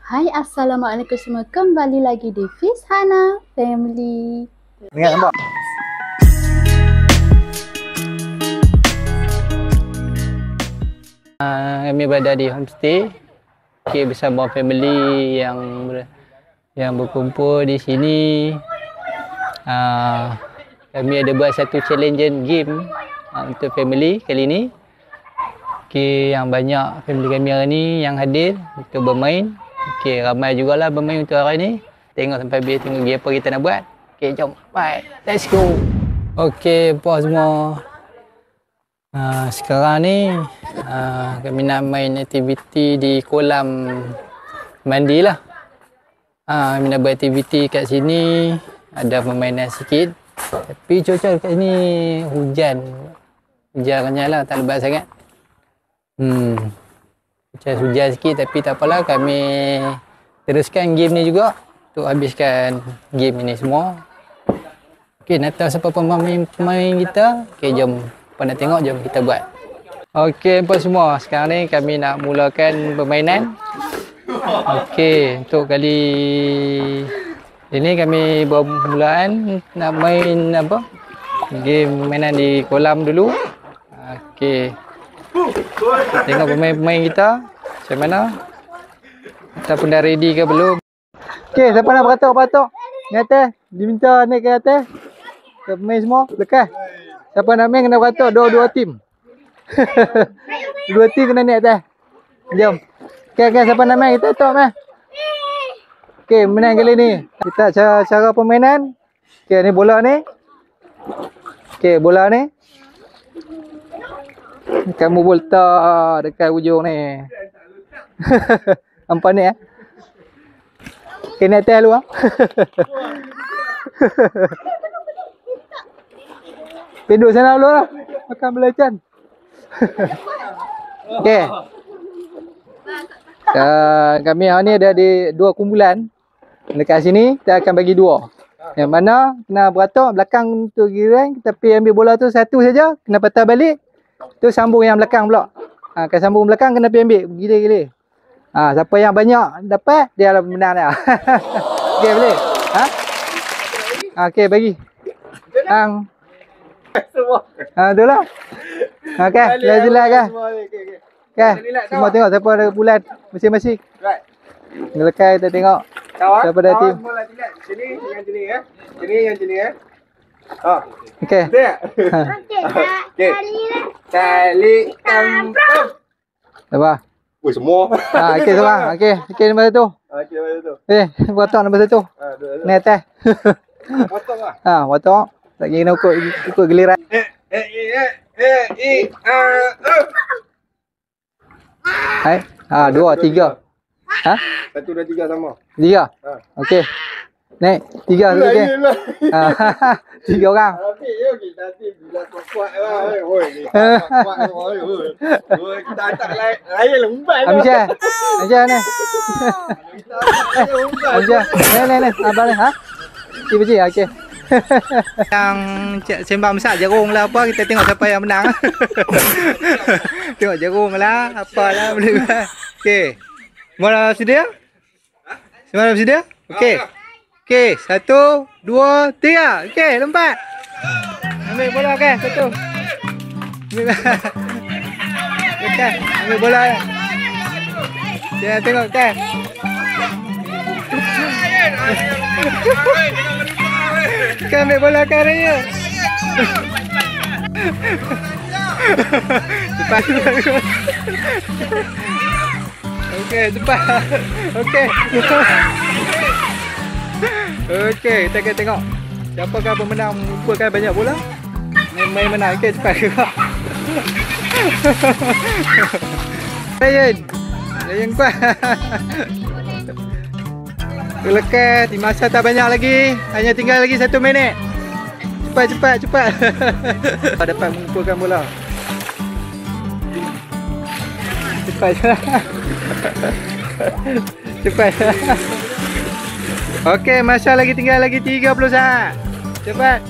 Hai, Assalamualaikum semua. Kembali lagi di Fishana Family. Ingat nampak? Kami berada di homestay. Bersama family yang berkumpul di sini. Kami ada buat satu challenge game untuk family kali ni. Yang banyak family kami hari ni yang hadir untuk bermain. Ramai jugalah bermain untuk hari ni. Tengok sampai habis, tengok apa kita nak buat. Jom, bye, let's go. Puas semua. Sekarang ni kami nak main aktiviti di kolam mandi lah. Kami nak buat aktiviti kat sini. Ada permainan sikit. Tapi cuaca kat sini hujan. Hujan kenyal lah, tak lebat sangat. Macam hujan sikit tapi tak apalah, kami teruskan game ni juga untuk habiskan game ini semua. Nak tahu siapa pemain kita? Jom nak tengok, jom kita buat. Apa semua, sekarang ni kami nak mulakan permainan. Untuk kali ini kami bermulaan nak main apa? Game mainan di kolam dulu. Tengok pemain-pemain kita macam mana. Kita pun dah ready ke belum? Siapa nak beratuk-beratuk? Ni atas, diminta naik ke atas. Pemain semua lekas. Siapa nak main kena beratuk, dua tim. Dua tim kena naik atas. Jom. Siapa nak main, kita atuk meh. Menang kali ni. Kita cara permainan. Ni bola ni. Bola ni. Kamu letak dekat ujung ni. Nampak ni naik atas dulu Penduk sana dulu lah. Makan belacan. Kami hari ni ada di 2 kumpulan. Dekat sini kita akan bagi 2. Yang mana kena beratuk belakang tu girang, tapi ambil bola tu satu saja, kena patah balik. Tu sambung yang belakang pula. Kalau sambung belakang kena pergi ambil gila-gila. Siapa yang banyak dapat dia lah menang dah. Boleh? Bagi. Itulah. Jelas kan? Semua tengok siapa ada bulan masing-masing. Ngelekai kita tengok. Siapa ada tim. Sini yang jenis Sini yang jenis Tali kampung. Apa? Semua. Semua. Nombor 1. Potong nombor 1. Ni atas. Potong lah. Potong. Tak kira ikut giliran. Hai. 2, 3. 1, 2, 3 sama. 3. Naik 3 satu ke? 3 orang. Nanti bila kuat lah. Kita hantar raya lembat lah. Amjad ni. Amjad. Ni. Abang ni. Cik. Yang sembang masak jagung lah apa. Kita tengok siapa yang menang. Tengok jagung lah. Apalah boleh. Semua dah sedia? Semua dah sedia? 1, 2, 3. Lompat. Ambil bola 1. Ambil bola. Jangan tengok ambil bola raya. Cepat. Cepat. Kita akan tengok siapakah pemenang mengumpulkan banyak bola. Main menang. Cepat juga. Ryan kuat. Lekat. Masa tak banyak lagi. Hanya tinggal lagi 1 minit. Cepat. Dapat mengumpulkan bola. Cepat. Masa tinggal lagi 30 saat. Cepat.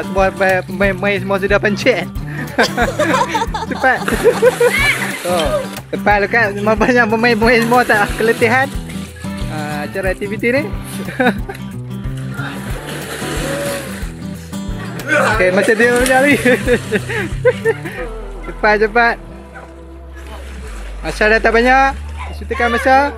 Semua pemain semua sudah pencet. Cepat. Oh, tepat dekat banyak pemain-pemain semua tak keletihan. Acara aktiviti ni. Okey, masa dia berlari. Cepat. Masa dah tak banyak. Sutakan masa.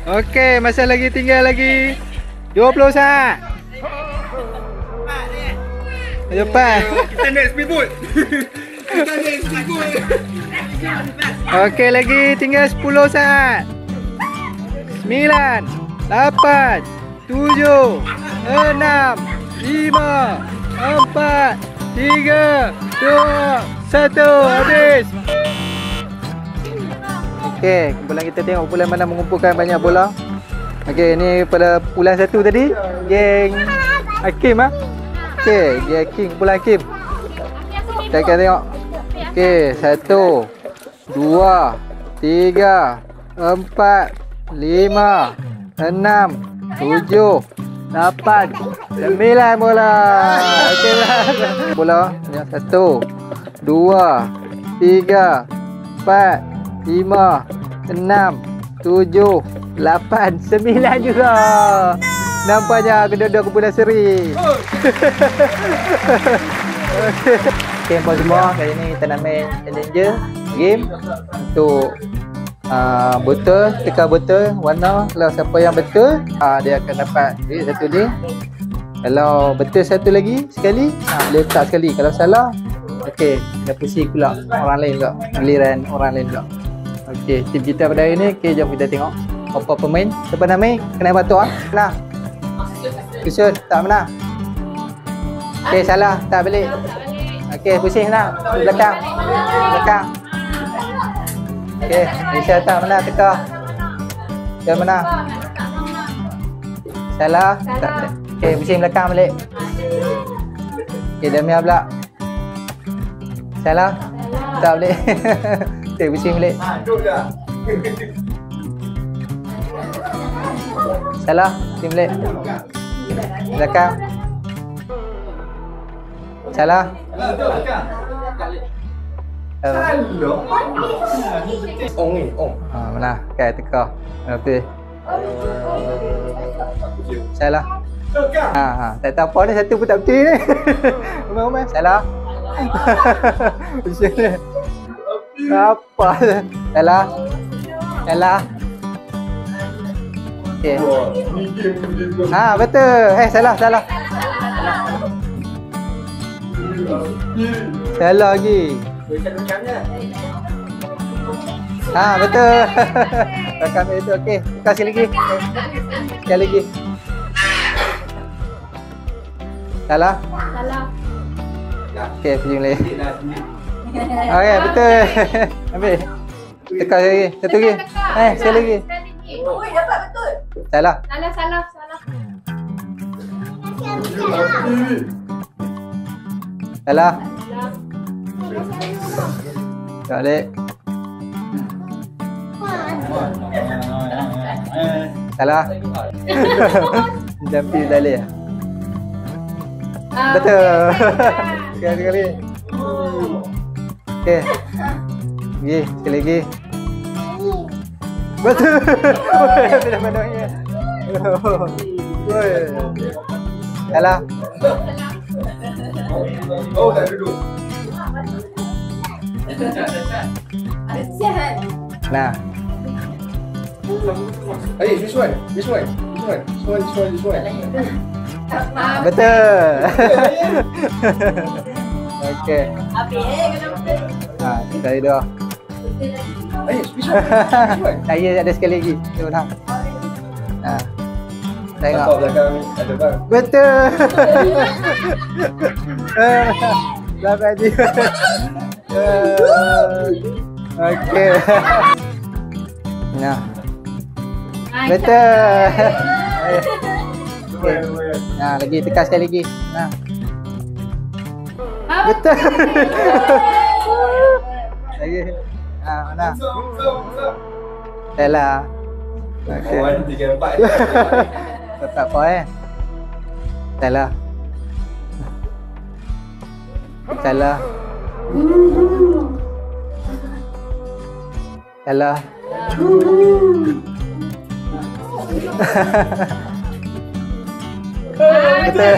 Okey, masa lagi tinggal lagi 20 saat. Cepat. Kita naik speedboat. Kita naik speedboat. Okey, lagi tinggal 10 saat. 9, 8, 7, 6, 5, 4, 3, 2, 1, habis. Okey, kumpulan kita tengok kumpulan mana mengumpulkan banyak bola. Okey, ni pada kumpulan satu tadi, geng Hakim ah. Okey, geng Hakim, kumpulan Hakim. Kita akan tengok. Okey, 1, 2, 3, 4, 5, 6, 7, 8, 9 bola. Okey lah. Bola yang 1, 2, 3, 4, 5, 6, 7, 8, 9 juga. Nampaknya kedua-dua kumpulan seri. Okey, puan semua, kali ni kita nak main challenger game untuk botol, tekan botol warna. Kalau siapa yang betul, dia akan dapat duit satu ni. Kalau betul satu lagi sekali, boleh letak sekali. Kalau salah, okey, dah pusing pula orang lain pula, giliran orang lain pula. Okey, tim kita pada hari ni. Okey, jom kita tengok apa pemain. Siapa nak main? Kena batuk ah. Nah. Kusun, tak mana? Okey, salah, tak balik. Okey, pusing nak. Belakang. Belakang. Okey, Aisyah tak mana teka. Dia mana? Salah. Tak. Okey, pusing belakang balik. Okey, Damia pula. Salah. Tak balik. Okey, pusing balik. Salah, pusing balik. Belakang. Salah. Mana? Okey, teka. Okey. Salah. Tak tahu apa ni, satu pun tak betul ni. Umar. Salah. Apa? Salah. Salah. Okey. Betul. Salah. Salah lagi. Betul. Rakam itu okey. Kasih lagi. Sekali lagi. Salah. Okey, pergi balik. Okey, betul. Ambil. Tekan lagi. Satu lagi. Sekali lagi. Oi, dapat betul. Salah. Salah. Salah. Balik. Salah. Jampi balik. Betul. Sekali. Okey. Sekali lagi. Betul. Sudah penuhnya. Salah. Tak duduk. Nah. Hey, this one. Betul. Okey. Sekali dua. Hey, this one. Saya ada sekali lagi. Dia menang. Tengok. Nampak belakang ada bang. Betul. Dapat dia. Okey. Nah. Betul. Okay. Lagi tekan sekali lagi. Betul. Lagi. Mana? Salah. Okey. 1, 3, 4. Tak apa Salah. Salah. Salah. Betul.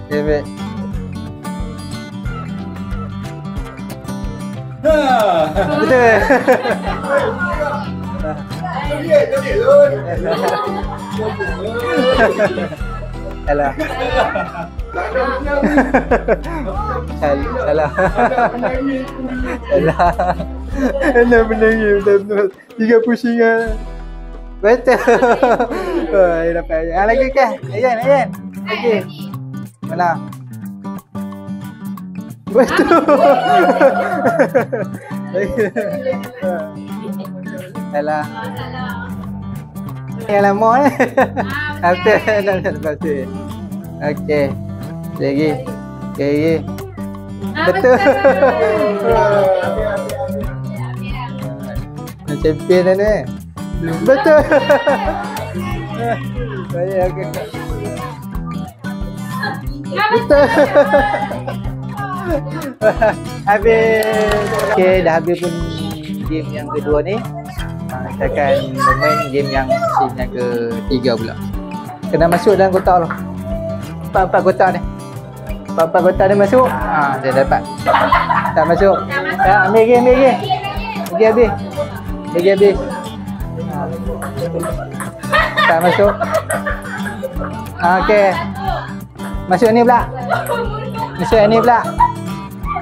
Okay, baik. Betul. Salah. Salah. Salah. Anda menangis betul-betul. 3 pusingan. Betul. Oh, dapat. Lagi ke? Ayan. Lagi. Mana? Betul. Salah. Yang lama ni. Betul. Okey. Lagi. Okey. Betul. Champion dah ni. Betul. Saya okey. Betul. Habis. Okey, dah habis pun game yang kedua ni. Kita akan bermain game yang scene yang ketiga pula. Kena masuk dalam kotak tu. Empat kotak ni. Empat kotak ni masuk. Dia dapat. Tak masuk. Ya, ambil lagi. Bagi habis. Tak masuk. Okey. Masuk ni pula.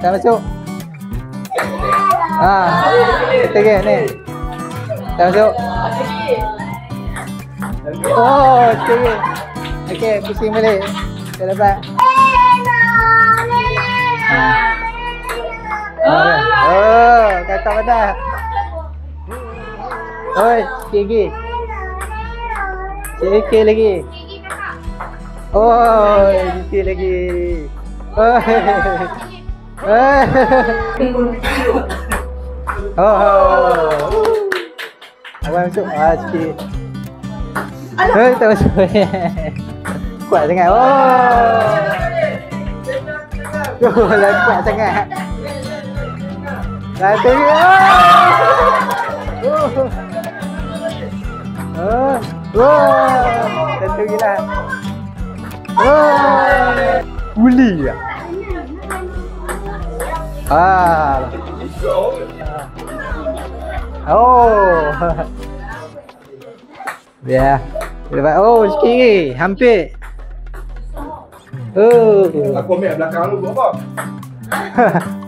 Tak masuk. Okey ni. Tak masuk. Oh, okey, pusing balik. Saya dapat. Oh, kakak patah. Oi, sikit lagi. Oh, sikit lagi. Awak masuk. Sikit. Tak masuk. Kuat sangat. Kuat sangat. Satu gila. Guli lah. Ya. Dapat. Sikit lagi. Hampir. Aku ambil belakang lu buat apa?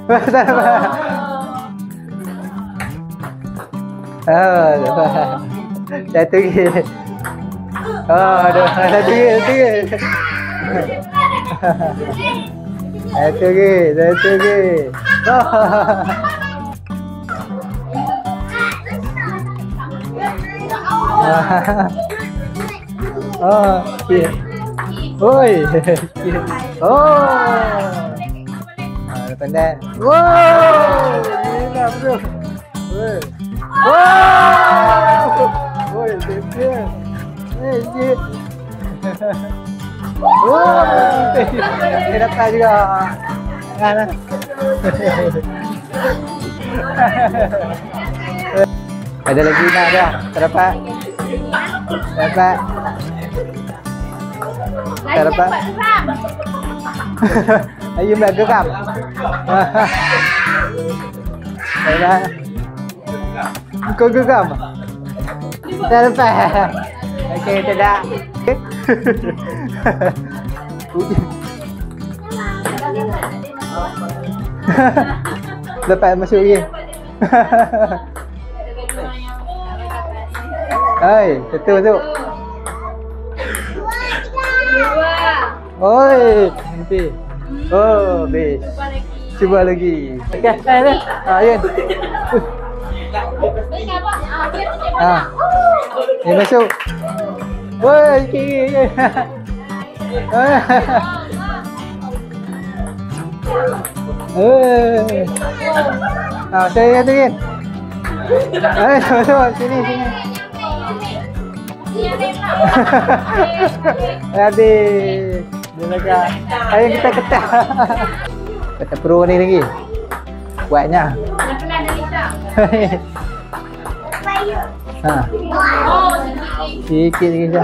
Tak dapat. Dapat. Satu lagi. Satu lagi. Sikit. Oi. Pandai. Gila bro. Champion. Sikit. Dia dapat juga. Ada lagi nak dah. Tak dapat. Ayam dah geram. Kau geram? Tak dapat. Okey, tidak. Dapat masuk lagi. Hai, satu masuk. Oi, nanti. Best. Cuba lagi. Okey, Ayun. Ni masuk. Woi, okey. Saya katakan. Masuk sini. Habis. Dia macam ayo kita ketat. Kata pro ni lagi. Kuatnya. Ha. Sikit lagi je.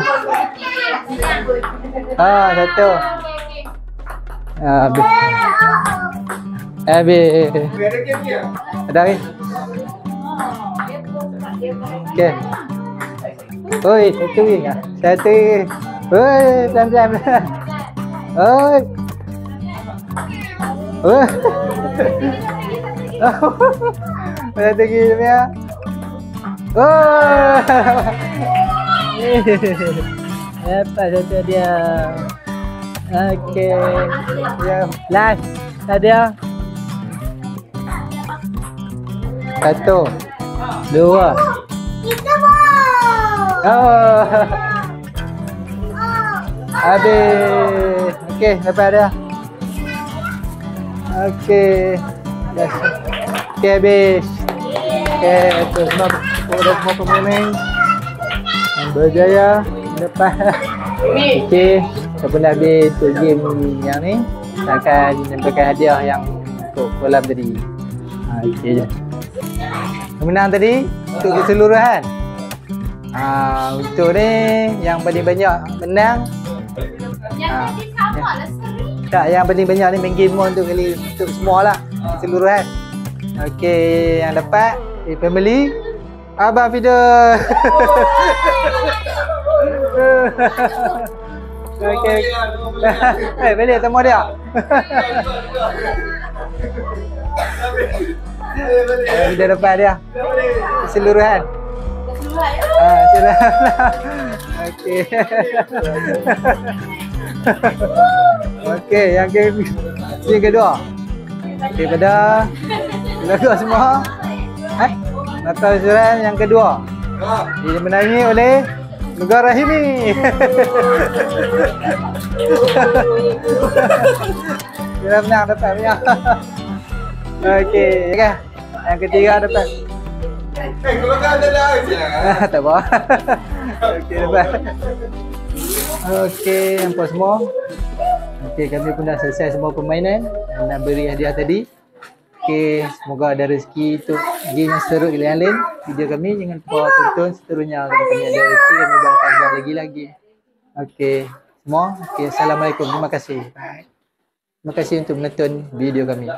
Satu. Habis. Habis. Ada game dia. Ada ni. Okey. Oi, satu ni. Satu. Oi, pelan-pelan. Oi. Oi. Satu lagi dia. Oh. Apa satu dia. Okey. Ya, last. Ada. Satu. Dua. Oh. Habis. Okey, dapat ada. Okey. Yes. Okey, habis. Okey, itu semua pemain yang berjaya dapat. Okey, kita pun dah habis untuk game yang ni. Kita akan memberikan hadiah yang untuk kolam tadi. Okey je. Pemenang tadi untuk keseluruhan. Untuk ni yang paling banyak menang. Tak, yang paling banyak ni main game untuk semua lah. Keseluruhan. Okey, yang dapat family Abang Fidel. Okey. Balik temu dia. Kita dapat dia. Keseluruhan. Okey. Okey, yang kedua. Okey, pada lagu semua. Maka keseluruhan yang kedua dimenangi oleh Negara Rahimi. Dia menang dapat punya. Okey, okay. Yang ketiga dapat. Kalau kau ada dah je. Tak apa. Okey, dapat. Okey, nampak semua. Okey, kami pun dah selesai semua permainan dan nak beri hadiah tadi. Okey, semoga ada rezeki untuk game yang seru yang lain. Video kami jangan lupa tonton seterusnya. Kalau kami ada rezeki kami bakal tambah lagi. Okey, semua. Okey, assalamualaikum. Terima kasih. Bye. Terima kasih untuk menonton video kami.